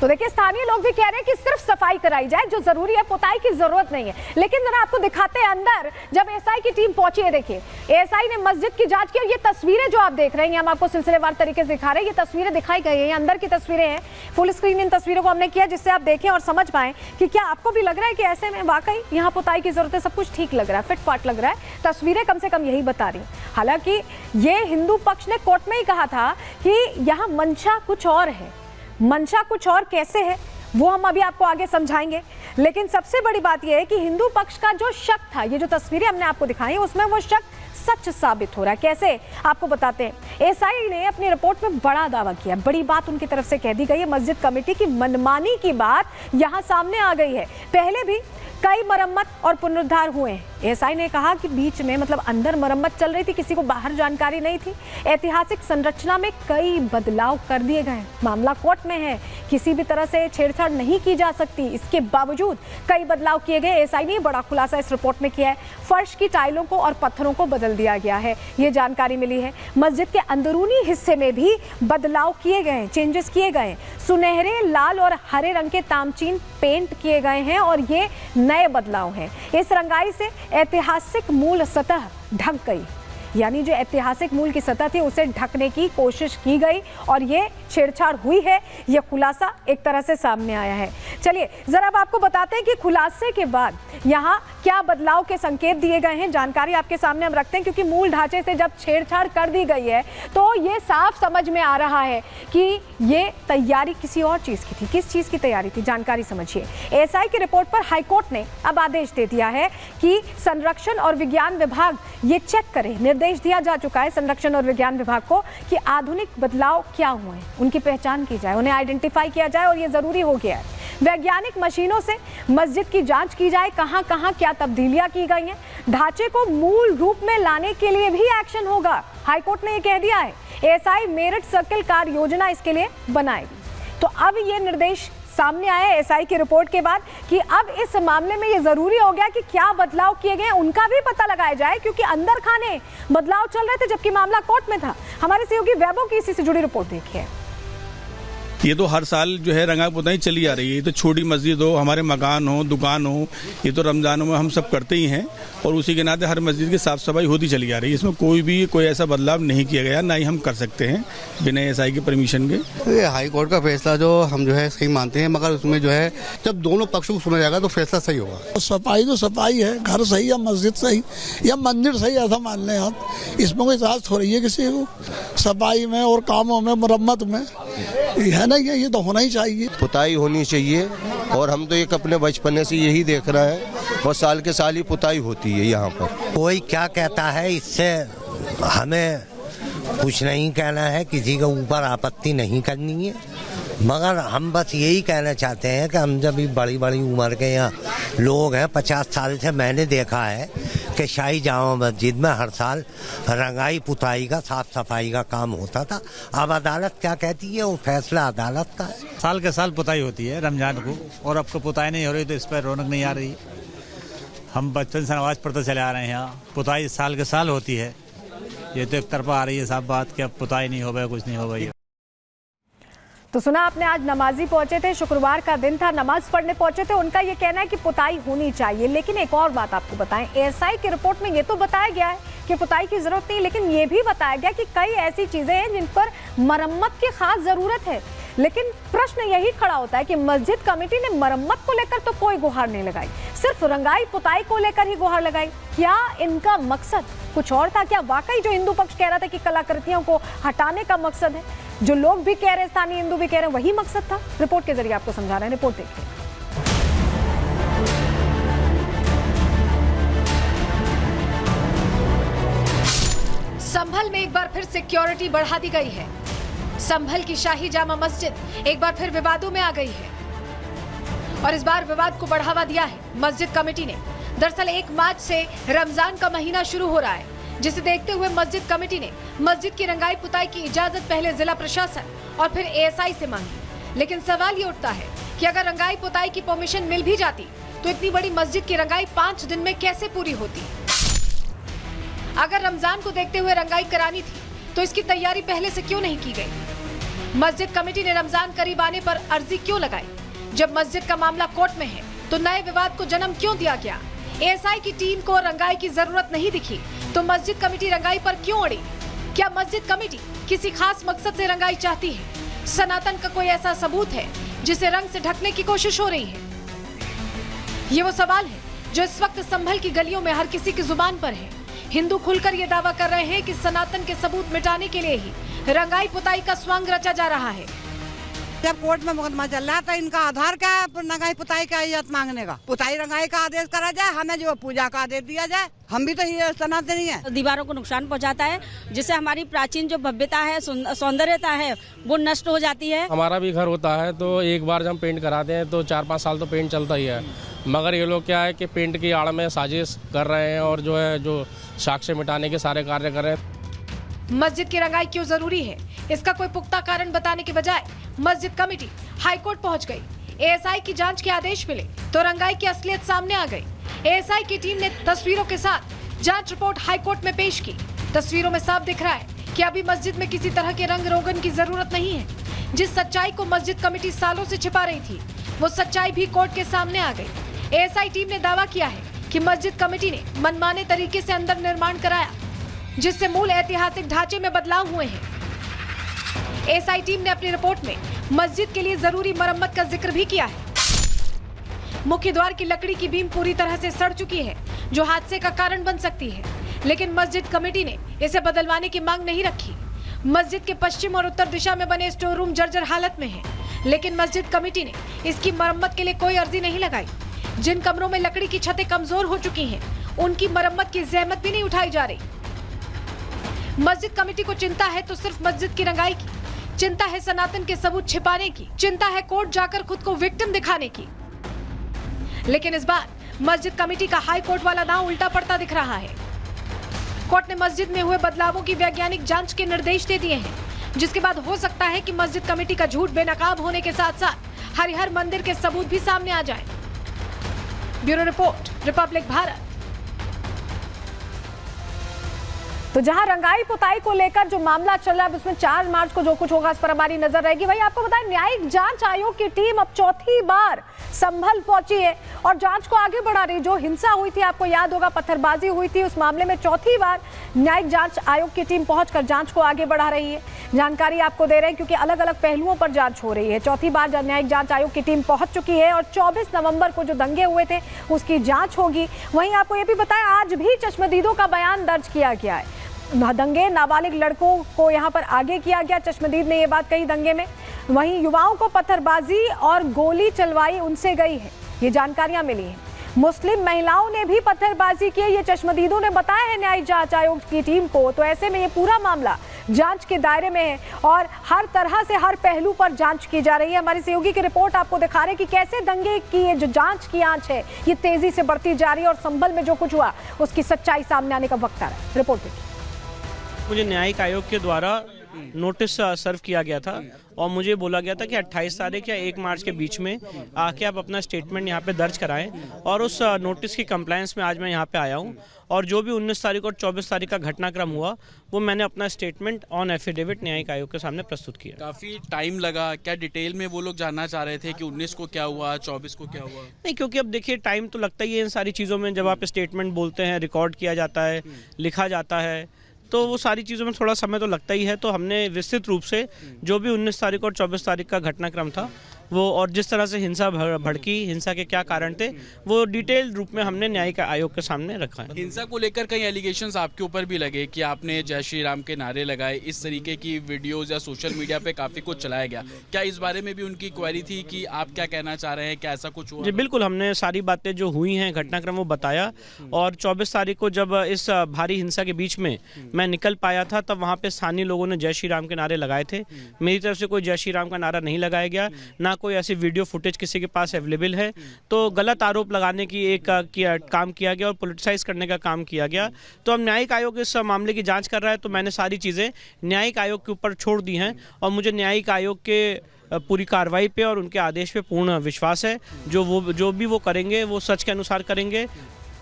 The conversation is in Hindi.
तो देखिए स्थानीय लोग भी कह रहे हैं कि सिर्फ सफाई कराई जाए, जो जरूरी है पुताई की जरूरत नहीं है। लेकिन जरा आपको दिखाते हैं अंदर जब एएसआई की टीम पहुंची है। देखिए एएसआई ने मस्जिद की जांच की और ये तस्वीरें जो आप देख रहे हैं हम आपको सिलसिलेवार तरीके से दिखा रहे हैं। ये तस्वीरें दिखाई गई है, ये अंदर की तस्वीरें हैं। फुल स्क्रीन इन तस्वीरों को हमने किया जिससे आप देखें और समझ पाएं कि क्या आपको भी लग रहा है कि ऐसे में वाकई यहाँ पुताई की जरूरत है, सब कुछ ठीक लग रहा है, फिट फाट लग रहा है। तस्वीरें कम से कम यही बता रही। हालांकि ये हिंदू पक्ष ने कोर्ट में ही कहा था कि यहाँ मंशा कुछ और है। मंशा कुछ और कैसे है वो हम अभी आपको आगे समझाएंगे। लेकिन सबसे बड़ी बात यह है कि हिंदू पक्ष का जो शक था, ये जो तस्वीरें हमने आपको दिखाई उसमें वो शक सच साबित हो रहा है। कैसे आपको बताते हैं। एएसआई ने अपनी रिपोर्ट में बड़ा दावा किया, बड़ी बात उनकी तरफ से कह दी गई है। मस्जिद कमेटी की मनमानी की बात यहां सामने आ गई है। पहले भी कई मरम्मत और पुनरुद्धार हुए हैं। एएसआई ने कहा कि बीच में मतलब अंदर मरम्मत चल रही थी, किसी को बाहर जानकारी नहीं थी। ऐतिहासिक संरचना में कई बदलाव कर दिए गए। मामला कोर्ट में है, किसी भी तरह से छेड़छाड़ नहीं की जा सकती। इसके बावजूद कई बदलाव किए गए। एएसआई ने बड़ा खुलासा इस रिपोर्ट में किया है। फर्श की टाइलों को और पत्थरों को बदल दिया गया है, ये जानकारी मिली है। मस्जिद के अंदरूनी हिस्से में भी बदलाव किए गए, चेंजेस किए गए। सुनहरे, लाल और हरे रंग के तामचीन पेंट किए गए हैं और ये नए बदलाव हैं। इस रंगाई से ऐतिहासिक मूल सतह ढक गई, यानी जो ऐतिहासिक मूल की सतह थी उसे ढकने की कोशिश की गई और ये छेड़छाड़ हुई है। ये खुलासा एक तरह से सामने आया है। चलिए जरा अब आपको बताते हैं कि खुलासे के बाद यहाँ क्या बदलाव के संकेत दिए गए हैं। जानकारी आपके सामने हम रखते हैं क्योंकि मूल ढांचे से जब छेड़छाड़ कर दी गई है तो ये साफ समझ में आ रहा है कि ये तैयारी किसी और चीज की थी। किस चीज की तैयारी थी, जानकारी समझिए। एएसआई की रिपोर्ट पर हाईकोर्ट ने अब आदेश दे दिया है कि संरक्षण और विज्ञान विभाग ये चेक करे। निर्देश दिया जा चुका है संरक्षण और विज्ञान विभाग को कि आधुनिक बदलाव क्या हुए हैं, उनकी पहचान की जाए, उन्हें आइडेंटिफाई किया जाए और ये जरूरी हो गया है। वैज्ञानिक मशीनों से मस्जिद की जांच की जाए, कहां कहां क्या तब्दीलियां की गई हैं। ढांचे को मूल रूप में लाने के लिए भी एक्शन होगा, हाईकोर्ट ने ये कह दिया है। एएसआई मेरठ सर्किल कार्य योजना इसके लिए बनाएगी। तो अब ये निर्देश सामने आया है एएसआई की रिपोर्ट के बाद कि अब इस मामले में ये जरूरी हो गया कि क्या बदलाव किए गए उनका भी पता लगाया जाए, क्योंकि अंदर खाने बदलाव चल रहे थे जबकि मामला कोर्ट में था। हमारे सहयोगी वैभव की इसी से जुड़ी रिपोर्ट देखिए। ये तो हर साल जो है रंगाई पुताई चली आ रही है। ये तो छोटी मस्जिद हो, हमारे मकान हो, दुकान हो, ये तो रमजानों में हम सब करते ही हैं और उसी के नाते हर मस्जिद की साफ सफाई होती चली आ रही है। इसमें कोई ऐसा बदलाव नहीं किया गया, ना ही हम कर सकते हैं बिना एएसआई के परमिशन के। ये हाई कोर्ट का फैसला जो हम जो है सही मानते हैं, मगर उसमें जो है जब दोनों पक्षों को सुना जाएगा तो फैसला सही होगा। सफाई तो सफाई है, घर सही या मस्जिद सही या मंदिर सही, ऐसा मान लें आप। इसमें कोई इजाजत हो रही है किसी को सफाई में और कामों में, मरम्मत में, है ना। ये तो होना ही चाहिए, पुताई होनी चाहिए। और हम तो एक अपने बचपने से यही देख रहे हैं और साल के साल ही पुताई होती है यहाँ पर। कोई क्या कहता है इससे हमें कुछ नहीं कहना है, किसी के ऊपर आपत्ति नहीं करनी है, मगर हम बस यही कहना चाहते हैं कि हम जब बड़ी बड़ी उम्र के यहाँ लोग हैं, 50 साल से मैंने देखा है कि शाही जामा मस्जिद में हर साल रंगाई पुताई का, साफ सफाई का काम होता था। अब अदालत क्या कहती है वो फैसला अदालत का है। साल के साल पुताई होती है रमजान को, और अब तो पुताई नहीं हो रही तो इस पर रौनक नहीं आ रही। हम बचपन से नमाज पढ़ते चले आ रहे हैं, यहाँ पुताई साल के साल होती है। ये तो एक तरफा आ रही है साफ बात कि अब पुताई नहीं हो गई, कुछ नहीं हो गई। तो सुना आपने, आज नमाजी पहुंचे थे, शुक्रवार का दिन था, नमाज पढ़ने पहुंचे थे। उनका ये कहना है कि पुताई होनी चाहिए। लेकिन एक और बात आपको बताएं, एएसआई की रिपोर्ट में ये तो बताया गया है कि पुताई की जरूरत नहीं, लेकिन ये भी बताया गया कि कई ऐसी चीजें हैं जिन पर मरम्मत की खास जरूरत है। लेकिन प्रश्न यही खड़ा होता है कि मस्जिद कमेटी ने मरम्मत को लेकर तो कोई गुहार नहीं लगाई, सिर्फ रंगाई पुताई को लेकर ही गुहार लगाई। क्या इनका मकसद कुछ और था? क्या वाकई जो हिंदू पक्ष कह रहा था कि कलाकृतियों को हटाने का मकसद है, जो लोग भी कह रहे, स्थानीय हिंदू भी कह रहे हैं, वही मकसद था? रिपोर्ट के जरिए आपको समझा रहे हैं, रिपोर्ट देखिए। संभल में एक बार फिर सिक्योरिटी बढ़ा दी गई है। संभल की शाही जामा मस्जिद एक बार फिर विवादों में आ गई है और इस बार विवाद को बढ़ावा दिया है मस्जिद कमेटी ने। दरअसल 1 मार्च से रमजान का महीना शुरू हो रहा है, जिसे देखते हुए मस्जिद कमेटी ने मस्जिद की रंगाई पुताई की इजाजत पहले जिला प्रशासन और फिर एएसआई से मांगी। लेकिन सवाल ये उठता है कि अगर रंगाई पुताई की परमिशन मिल भी जाती तो इतनी बड़ी मस्जिद की रंगाई 5 दिन में कैसे पूरी होती? अगर रमजान को देखते हुए रंगाई करानी थी तो इसकी तैयारी पहले से क्यों नहीं की गई? मस्जिद कमेटी ने रमजान करीब आने पर अर्जी क्यों लगाई? जब मस्जिद का मामला कोर्ट में है तो नए विवाद को जन्म क्यों दिया गया? एएसआई की टीम को रंगाई की जरूरत नहीं दिखी तो मस्जिद कमेटी रंगाई पर क्यों अड़ी? क्या मस्जिद कमेटी किसी खास मकसद से रंगाई चाहती है? सनातन का कोई ऐसा सबूत है जिसे रंग से ढकने की कोशिश हो रही है? ये वो सवाल है जो इस वक्त संभल की गलियों में हर किसी की जुबान पर है। हिंदू खुलकर ये दावा कर रहे हैं कि सनातन के सबूत मिटाने के लिए ही रंगाई पुताई का स्वांग रचा जा रहा है। जब कोर्ट में मुकदमा चल रहा है तो इनका आधार क्या है रंगाई पुताई का इज्जत मांगने का? पुताई रंगाई का आदेश करा जाए, हमें जो पूजा का आदेश दिया जाए। हम भी तो ये सनातनी है। दीवारों को नुकसान पहुंचाता है जिससे हमारी प्राचीन जो भव्यता है, सौंदर्यता है, वो नष्ट हो जाती है। हमारा भी घर होता है तो एक बार जब हम पेंट कराते हैं तो 4-5 साल तो पेंट चलता ही है, मगर ये लोग क्या है कि पेंट की आड़ में साजिश कर रहे हैं और जो साक्ष्य मिटाने के सारे कार्य कर रहे हैं। मस्जिद की रंगाई क्यों जरूरी है, इसका कोई पुख्ता कारण बताने के बजाय मस्जिद कमेटी हाईकोर्ट पहुंच गई। एएसआई की जांच के आदेश मिले तो रंगाई की असलियत सामने आ गई। एएसआई की टीम ने तस्वीरों के साथ जांच रिपोर्ट हाईकोर्ट में पेश की। तस्वीरों में साफ दिख रहा है कि अभी मस्जिद में किसी तरह के रंग रोगन की जरूरत नहीं है। जिस सच्चाई को मस्जिद कमेटी सालों से छिपा रही थी वो सच्चाई भी कोर्ट के सामने आ गई। एएसआई टीम ने दावा किया है कि मस्जिद कमेटी ने मनमाने तरीके से अंदर निर्माण कराया जिससे मूल ऐतिहासिक ढांचे में बदलाव हुए हैं। एएसआई टीम ने अपनी रिपोर्ट में मस्जिद के लिए जरूरी मरम्मत का जिक्र भी किया है। मुख्य द्वार की लकड़ी की बीम पूरी तरह से सड़ चुकी है जो हादसे का कारण बन सकती है, लेकिन मस्जिद कमेटी ने इसे बदलवाने की मांग नहीं रखी। मस्जिद के पश्चिम और उत्तर दिशा में बने स्टोर रूम जर्जर हालत में है, लेकिन मस्जिद कमेटी ने इसकी मरम्मत के लिए कोई अर्जी नहीं लगाई। जिन कमरों में लकड़ी की छतें कमजोर हो चुकी हैं, उनकी मरम्मत की जहमत भी नहीं उठाई जा रही। मस्जिद कमेटी को चिंता है तो सिर्फ मस्जिद की रंगाई की, चिंता है सनातन के सबूत छिपाने की, चिंता है कोर्ट जाकर खुद को विक्टिम दिखाने की। लेकिन इस बार मस्जिद कमेटी का हाई कोर्ट वाला दांव उल्टा पड़ता दिख रहा है। कोर्ट ने मस्जिद में हुए बदलावों की वैज्ञानिक जांच के निर्देश दे दिए हैं, जिसके बाद हो सकता है कि मस्जिद कमेटी का झूठ बेनकाब होने के साथ साथ हरिहर मंदिर के सबूत भी सामने आ जाए। Bureau report, Republic Bharat. तो जहां रंगाई पुताई को लेकर जो मामला चल रहा है उसमें 4 मार्च को जो कुछ होगा इस पर हमारी नजर रहेगी। वहीं आपको बताएं न्यायिक जांच आयोग की टीम अब चौथी बार संभल पहुंची है और जांच को आगे बढ़ा रही। जो हिंसा हुई थी, आपको याद होगा पत्थरबाजी हुई थी, उस मामले में चौथी बार न्यायिक जांच आयोग की टीम पहुंचकर जांच को आगे बढ़ा रही है। जानकारी आपको दे रहे हैं क्योंकि अलग अलग पहलुओं पर जांच हो रही है। चौथी बार न्यायिक जांच आयोग की टीम पहुंच चुकी है और 24 नवंबर को जो दंगे हुए थे उसकी जांच होगी। वहीं आपको ये भी बताया आज भी चश्मदीदों का बयान दर्ज किया गया है। दंगे नाबालिग लड़कों को यहां पर आगे किया गया, चश्मदीद ने ये बात कही दंगे में। वहीं युवाओं को पत्थरबाजी और गोली चलवाई उनसे गई है, ये जानकारियां मिली हैं। मुस्लिम महिलाओं ने भी पत्थरबाजी की, ये चश्मदीदों ने बताया है न्यायिक जांच आयोग की टीम को। तो ऐसे में ये पूरा मामला जांच के दायरे में है और हर तरह से हर पहलू पर जांच की जा रही है। हमारी सहयोगी की रिपोर्ट आपको दिखा रहे हैं कि कैसे दंगे की ये जो जांच की आंच है ये तेजी से बढ़ती जा रही है और संभल में जो कुछ हुआ उसकी सच्चाई सामने आने का वक्त आ रहा है। रिपोर्ट देखिए। मुझे न्यायिक आयोग के द्वारा नोटिस सर्व किया गया था और मुझे बोला गया था कि 28 तारीख या 1 मार्च के बीच में आके आप अपना स्टेटमेंट यहाँ पे दर्ज कराएं और उस नोटिस की कंप्लायंस में आज मैं यहाँ पे आया हूँ और जो भी 19 तारीख और 24 तारीख का घटनाक्रम हुआ वो मैंने अपना स्टेटमेंट ऑन एफिडेविट न्यायिक आयोग के सामने प्रस्तुत किया। काफ़ी टाइम लगा, क्या डिटेल में वो लोग जानना चाह रहे थे कि 19 को क्या हुआ, 24 को क्या हुआ? नहीं, क्योंकि अब देखिए टाइम तो लगता ही है इन सारी चीज़ों में। जब आप स्टेटमेंट बोलते हैं, रिकॉर्ड किया जाता है, लिखा जाता है, तो वो सारी चीज़ों में थोड़ा समय तो लगता ही है। तो हमने विस्तृत रूप से जो भी 19 तारीख और 24 तारीख का घटनाक्रम था वो और जिस तरह से हिंसा भड़की, हिंसा के क्या कारण थे, वो डिटेल रूप में हमने न्यायिक आयोग के सामने रखा है। हिंसा को लेकर कई एलिगेशंस आपके ऊपर भी लगे कि आपने जय श्री राम के नारे लगाए, इस तरीके की वीडियोस या सोशल मीडिया पे काफ़ी कुछ चलाया गया। क्या इस बारे में भी उनकी क्वेरी थी कि आप क्या कहना चाह रहे हैं, क्या ऐसा कुछ हुआ? जी बिल्कुल, हमने सारी बातें जो हुई हैं घटनाक्रम वो बताया और 24 तारीख को जब इस भारी हिंसा के बीच में मैं निकल पाया था तब वहाँ पे स्थानीय लोगों ने जय श्री राम के नारे लगाए थे। मेरी तरफ से कोई जय श्री राम का नारा नहीं लगाया गया, ना कोई ऐसी वीडियो फुटेज किसी के पास अवेलेबल है। तो गलत आरोप लगाने की एक काम किया गया और पॉलिटिसाइज करने का काम किया गया। तो अब न्यायिक आयोग इस मामले की जांच कर रहा है, तो मैंने सारी चीज़ें न्यायिक आयोग के ऊपर छोड़ दी हैं और मुझे न्यायिक आयोग के पूरी कार्रवाई पे और उनके आदेश पे पूर्ण विश्वास है। जो भी वो करेंगे वो सच के अनुसार करेंगे,